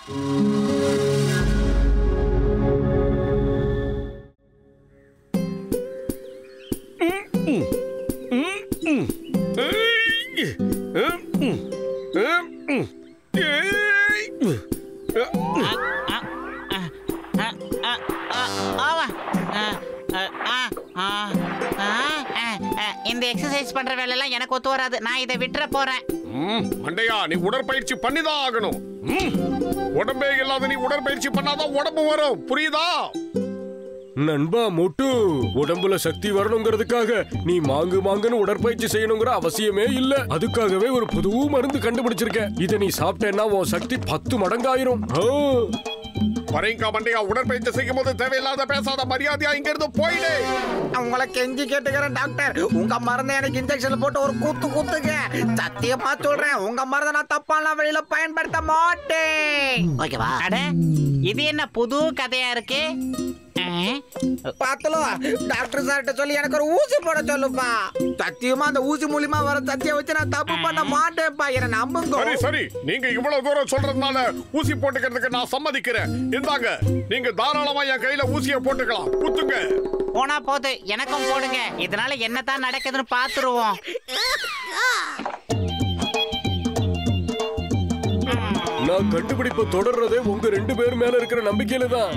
இந்த எக்ஸசைஸ் பண்ற வேலை எல்லாம் எனக்கு ஒத்து வராது. நான் இதை விட்டுற போறேன். மண்டையா, நீ உடற்பயிற்சி பண்ணிதான் ஆகணும். உடம்பே இல்லாத நீ உடற்பயிற்சி பண்ணாதான் உடம்பு வரும், புரியுதா? நண்பா மொட்டு, உடம்புல சக்தி வரணுங்கிறதுக்காக நீ மாங்குன்னு உடற்பயிற்சி செய்யணுங்கிற அவசியமே இல்ல. அதுக்காகவே ஒரு புது மருந்து கண்டுபிடிச்சிருக்கேன். இதை நீ சாப்பிட்டேன்னா உன் சக்தி 10 மடங்காயிரும். வரேங்கா மண்டையா, உடற்பயிற்சி செய்யும் போது தேவையில்லாத பேசாத, மரியாதையா இங்க இருந்து போயிடு. உங்களை கெஞ்சி கேட்டுக்கிறேன் டாக்டர், உங்க மருந்தை எனக்கு இன்ஜெக்ஷன் போட்டு ஒரு குத்துங்க. சத்தியமா சொல்றேன், உங்க மருந்தை நான் தப்பான வழியில பயன்படுத்த மாட்டேன். ஓகேவா? அட, இது என்ன புது கதையா இருக்கு? பாத்தலோ, டாக்டர் சார்கிட்ட சொல்லி எனக்கு ஒரு ஊசி போட சொல்லுப்பா. சத்தியமா அந்த ஊசி மூலியமா வர சத்திய வச்சு நான் தப்பு பண்ண மாட்டேன்ப்பா, என்ன நம்புங்க. சரி சரி, நீங்க இவ்வளவு தூரம் சொல்றதுனால ஊசி போட்டுக்கிறதுக்கு நான் சம்மதிக்கிறேன். இந்தாங்க, நீங்க தாராளமா என் கையில ஊசியை போட்டுக்கலாம். குத்துங்க. போனா போது, எனக்கும் போடுங்க. இதனால என்னதான் நடக்குதுன்னு பாத்துருவோம். நான் கண்டுபிடிப்பு தொடர்றதே உங்க 2 பேர் மேல இருக்கிற நம்பிக்கையில தான்.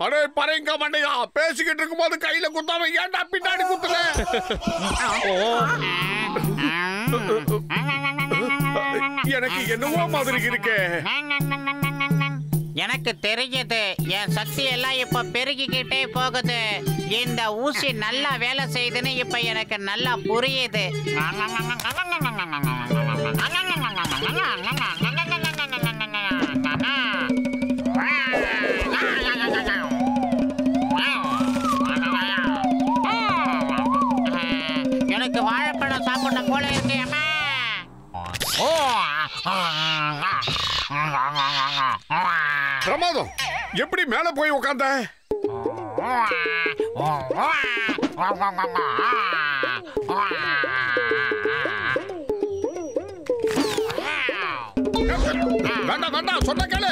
அடே பரேங்கா மண்டையா, பேசிக்கிட்டு இருக்கும் போது கையில குத்தாம ஏன்டா பின்னாடி குத்துற? எனக்கு என்னவோ மாதிரி இருக்கு. எனக்கு தெரியுது, என் சக்தி எல்லாம் இப்ப பெருகிக்கிட்டே போகுது. இந்த ஊசி நல்லா வேலை செய்யுதுன்னு இப்ப எனக்கு நல்லா புரியுது. எனக்கு வாழைப்பழம் சாப்பிடணும் போல இருக்கு. பிரமாதம், எப்படி மேல போய் உட்கார்ந்த? வேண்டாம் வேண்டாம், சொன்ன கேளு.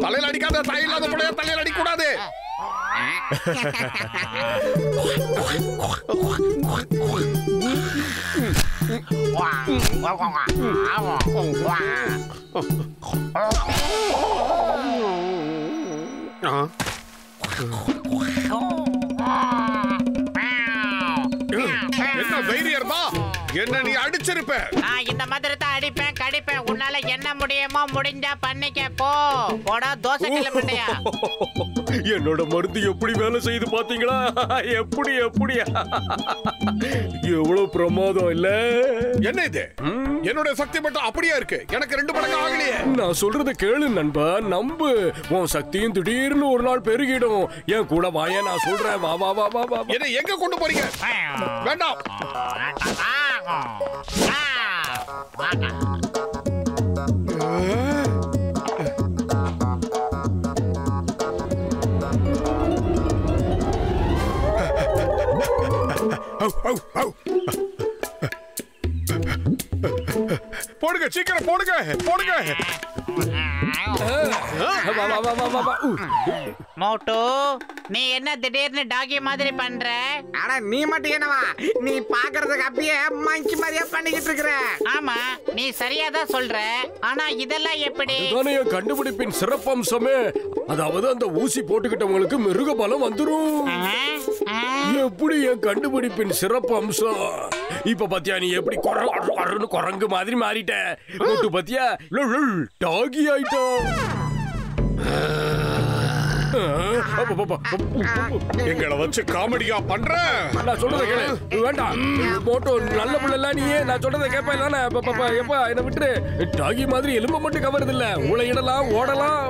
தலையில அடிக்காத, தாய் இல்லாத புள்ளைய தலையில அடிக்க கூடாது. என்ன தைரியம் தான் என்ன நீ அடிச்சிருப்ப? நான் இந்த மாதிரி தான் அடிப்பேன், கடிப்பேன். உன்னால என்ன முடியுமோ முடிஞ்சா பண்ணிக்க. போடா தோசை கிள மண்டையா. என்னோட மருந்து எப்படி வேலை செய்து பாத்தீங்களா? எப்படி எவ்வளவு பிரமாதம் இல்ல? என்ன இது? என்னோட சக்தி மட்டும் அப்படியே இருக்கு, எனக்கு 2 மடங்கு ஆகலையே. நான் சொல்றத கேளு நண்பா, நம்பு. உன் சக்தியும் திடீர்னு ஒரு நாள் பெருகிடும். என் கூட வாய, நான் சொல்றேன். வா வா வா வா வா. என்ன எங்க கொண்டு போறீங்க? வேண்டாம். போடுங்க, சீக்கிரம் போடுங்க போடுங்க. மோட்டு, நீ என்ன திடீர்னு டாகி மாதிரி பண்ற? ஆனா நீ மட்டும் என்னவா, நீ பாக்குறதுக்கு அப்படியே மங்கி மாதிரியா பண்ணிக்கிட்டு இருக்கிற. ஆமா, நீ சரியாதான் சொல்ற. ஆனா இதெல்லாம் எப்படி? இதுதானே என் கண்டுபிடிப்பின் சிறப்பம்சமே. அதாவது அந்த ஊசி போட்டுக்கிட்டவங்களுக்கு மிருக பலம் வந்துரும். எப்படி என் கண்டுபிடிப்பின் சிறப்பு அம்சம்? இப்ப பாத்தியா நீ எப்படி குரங்கு மாதிரி மாறிட்ட? மொட்டு பாத்தியா டாகி ஆயிட்டா. எங்களை வச்சு காமெடியா பண்ற? நான் சொல்றத கேளு. வேண்டாம் மோட்டோ, நல்ல பிள்ளை நீ. நான் சொல்றத கேப்ப இல்ல? எப்ப என்ன விட்டுரு. டாகி மாதிரி எலும்ப மட்டும் கவருது இல்ல, உளையிடலாம், ஓடலாம்.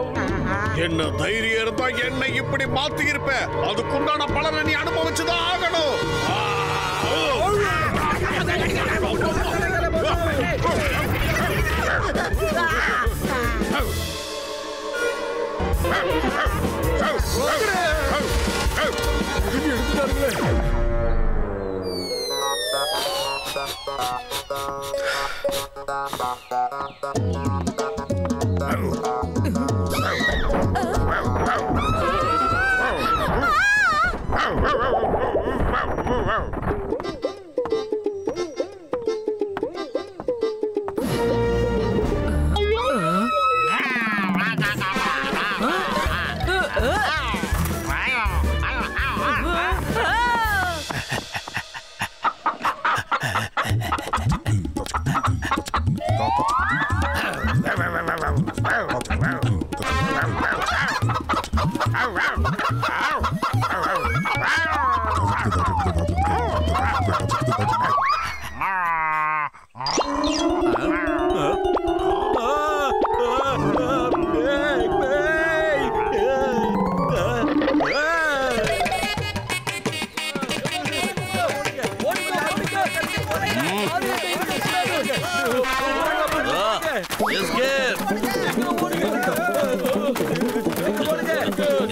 என்ன தைரியம் இருந்தா என்ன இப்படி மாத்தி இருப்ப? அதுக்குண்டான பலனை நீ அனுபவிச்சுதான் ஆகணும்.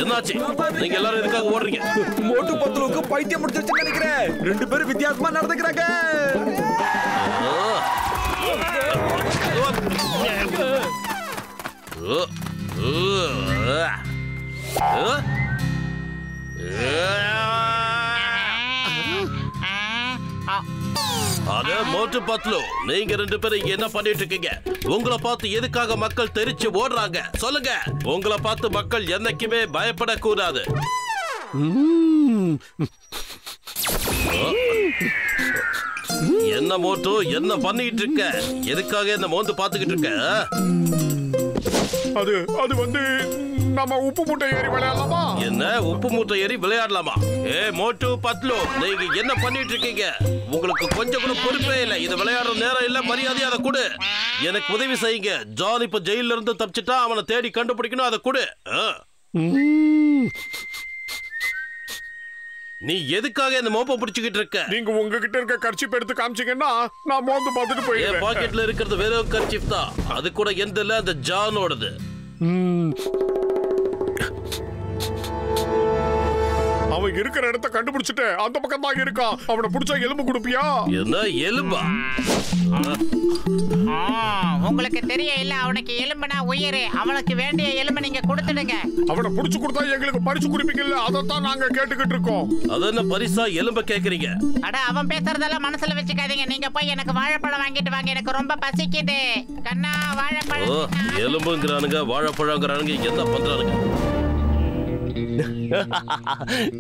என்னாச்சு? நீங்க எல்லாரும் எதுக்காக ஓடுறீங்க? மோட்டு பத்துலுக்கு பைத்தியம் முடிச்சிருச்சுன்னு நினைக்கிறேன். ரெண்டு பேரும் வித்தியாசமா நடந்துக்கிறாங்க. அதே மோட்டு பத்லு, நீங்க ரெண்டு பேரும் இங்க என்ன பண்ணிட்டு இருக்கீங்க? உங்களை பார்த்து எதுக்காக மக்கள் தெரிச்சு ஓடுறாங்க? சொல்லுங்க. உங்களை பார்த்து மக்கள் என்னைக்குமே பயப்படக்கூடாது. என்ன மோட்டு, என்ன பண்ணிட்டு இருக்க? எதுக்காக என்ன மோந்து பாத்துக்கிட்டு இருக்க? அது வந்து நம்ம உப்பு மூட்டை ஏறி விளையாடலாமா? என்ன உப்பு மூட்டை ஏறி விளையாடலாமா? ஏ மோட்டு பத்லு, நீங்க என்ன பண்ணிட்டு இருக்கீங்க? உங்களுக்கு கொஞ்சம் கூட பொறுப்பே இல்லை. இது விளையாடுற நேரம் இல்ல. மரியாதையா அதை கொடு. எனக்கு உதவி செய்யுங்க. ஜான் இப்ப ஜெயில இருந்து தப்பிச்சுட்டா. அவனை தேடி கண்டுபிடிக்கணும். அதை கொடு. நீ எதுக்காக இந்த மோப்ப பிடிச்சுக்கிட்டு இருக்க? நீங்க உங்ககிட்ட இருக்க கர்ச்சிப் எடுத்து காமிச்சீங்கன்னா நான் மோந்து பார்த்துட்டு போயிடுவேன். என் பாக்கெட்ல இருக்கிறது வெறும் கர்ச்சிப் தான். அது கூட எந்த இல்ல, அந்த ஜானோடது. அவன் இருக்கிற இடத்தை கண்டுபிடிச்சிட்டு அந்த பக்கம் தான் இருக்கான். அவனை பிடிச்சா எலும்பு கொடுப்பியா? என்ன எலும்பா? உங்களுக்கு தெரிய இல்ல, அவனுக்கு எலும்புனா உயிர். அவனுக்கு வேண்டிய எலும்பு நீங்க கொடுத்துடுங்க. அவனை புடிச்சு கொடுத்தா எங்களுக்கு பரிசு குடுப்பீங்கல்ல, அதைத்தான் நாங்க கேட்டுக்கிட்டு இருக்கோம். அது என்ன பரிசா எலும்ப கேக்குறீங்க? அட, அவன் பேசுறதெல்லாம் மனசுல வச்சுக்காதீங்க. நீங்க போய் எனக்கு வாழைப்பழம் வாங்கிட்டு வாங்க. எனக்கு ரொம்ப பசிக்குது. கண்ணா, வாழைப்பழம். எலும்புங்கிறானுங்க, வாழைப்பழங்கிறானுங்க. என்ன பண்றானுங்க?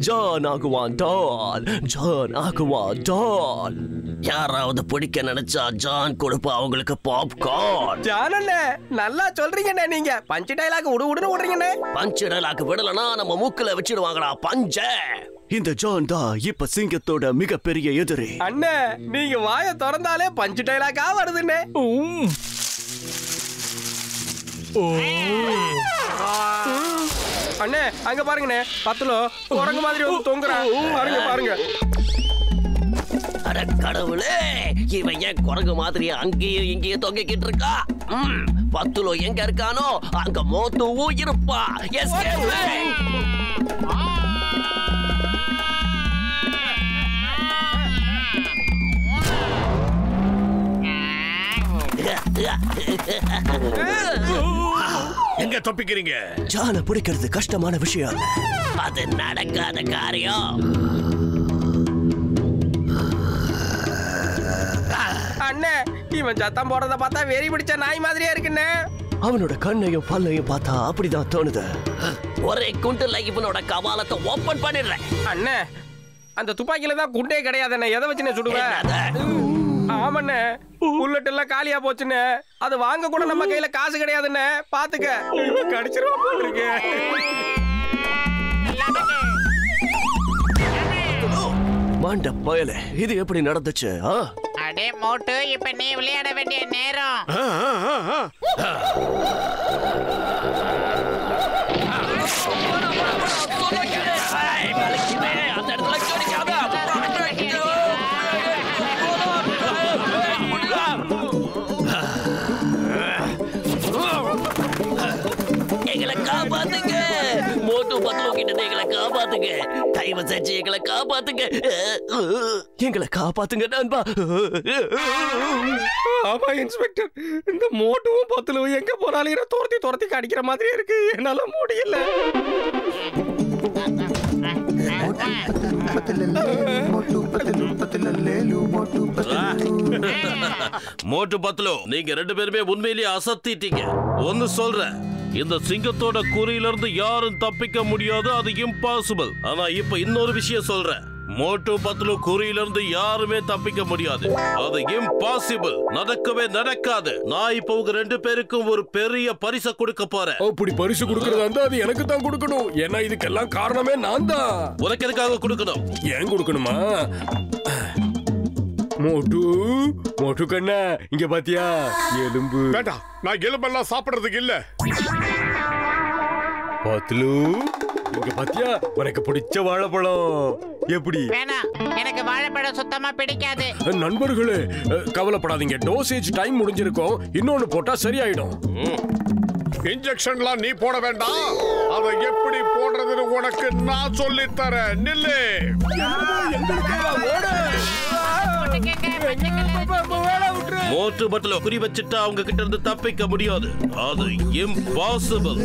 ஜான் ஆகுவான் டால். ஜான் ஆகுவான் டால். யாராவது பிடிக்க நினைச்சா ஜான் கொடுப்பா அவங்களுக்கு பாப்கார்ன். ஜானண்ணே, நல்லா சொல்றீங்கண்ணே. நீங்க பஞ்சு டைலாக் உடுன்னு விடுறீங்கண்ணே. பஞ்சு டைலாக் விடலனா நம்ம மூக்குல வச்சிடுவாங்கடா பஞ்ச. இந்த ஜான் தான் இப்ப சிங்கத்தோட மிகப்பெரிய எதிரி. அண்ணே, நீங்க வாயை திறந்தாலே பஞ்சு டைலாக்கா வருதுண்ணே. அண்ணே, அங்க பாருங்கண்ணே. பத்துல குரங்கு மாதிரி வந்து தொங்குறான். பாருங்க பாருங்க. அட கடவுளே, இவன் ஏன் குரங்கு மாதிரி அங்கேயும் இங்கேயும் தொங்கிக்கிட்டு இருக்கா? பத்துலோ எங்க இருக்கானோ அங்க மோத்துவும் இருப்பா. எங்க தப்பிக்கிறீங்க? ஜானை பிடிக்கிறது கஷ்டமான விஷயம் இல்ல, அது நடக்காத காரியம். அண்ணே, இவன் சத்தம் போடுறத பார்த்தா வெறி பிடிச்ச நாய் மாதிரியா இருக்குண்ணே. அவனோட கண்ணையும் பல்லையும் பார்த்தா அப்படிதான் தோணுது. ஒரே குண்டுல இவனோட கவாலத்தை ஓபன் பண்ணிடுறேன். அண்ணே, அந்த துப்பாக்கியில தான் குண்டே கிடையாதுண்ணே. எதை வச்சுண்ணே சுடுவேன்? ஆமாண்ணே, புல்லட் எல்லாம் காலியா போச்சுண்ணே. அது வாங்க கூட நம்ம கையில காசு கிடையாதுண்ணே. பாத்துக்க, கடிச்சிருவா போட்டுருக்கு. மாண்ட பயல, இது எப்படி நடந்துச்சு? அடே மோட்டு, இப்ப நீ விளையாட வேண்டிய நேரம். எங்களை காப்பாத்து. காப்பாத்துங்க. மோட்டு பத்லு கிட்ட எங்களை காப்பாத்துங்க. தயவு செஞ்சு எங்களை காப்பாத்துங்க. எங்களை காப்பாத்துங்க நண்பா. ஆமா இன்ஸ்பெக்டர், இந்த மோட்டுவும் பத்துலும் எங்க போனாலும் துரத்தி துரத்தி கடிக்கிற மாதிரி இருக்கு. என்னால முடியல. மோட்டு பத்லு, நீங்க 2 பேருமே உண்மையிலேயே அசத்திட்டீங்க. ஒன்னு சொல்றேன், இந்த சிங்கத்தோட குறியில இருந்து யாரும் தப்பிக்க முடியாது, அது இம்பாசிபிள். ஆனா இப்ப இன்னொரு விஷயம் சொல்றேன், மோட்டு பத்லு குறியில இருந்து யாருமே தப்பிக்க முடியாது, அது இம்பாசிபிள். நடக்கவே நடக்காது. நான் இப்ப உங்க 2 பேருக்கும் ஒரு பெரிய பரிசை கொடுக்க போறேன். அப்படி பரிசு கொடுக்கறதா இருந்தா அது எனக்கு தான் கொடுக்கணும். ஏன்னா இதுக்கெல்லாம் காரணமே நான் தான். உனக்கு எதுக்காக கொடுக்கணும்? ஏன் கொடுக்கணுமா? மோட்டு மோட்டு கண்ணா, இங்க பாத்தியா எலும்பு? வேண்டாம், நான் எலும்பெல்லாம் சாப்பிடுறதுக்கு இல்ல. பத்லு, இங்க பாத்தியா உனக்கு பிடிச்ச வாழைப்பழம். எப்படி? வேணாம், எனக்கு வாழைப்பழம் சுத்தமா பிடிக்காது. நண்பர்களே, கவலைப்படாதீங்க. டோசேஜ் டைம் முடிஞ்சிருக்கும். இன்னொன்னு போட்டா சரியாயிடும். இன்ஜெக்ஷன்லாம் நீ போட வேண்டாம். அதை எப்படி போடுறதுன்னு உனக்கு நான் சொல்லித் தரேன். நில்லு. மோட்டு பட்ல குறி வச்சுட்டா அவங்க கிட்ட இருந்து தப்பிக்க முடியாது, அது இம்பாசிபிள்.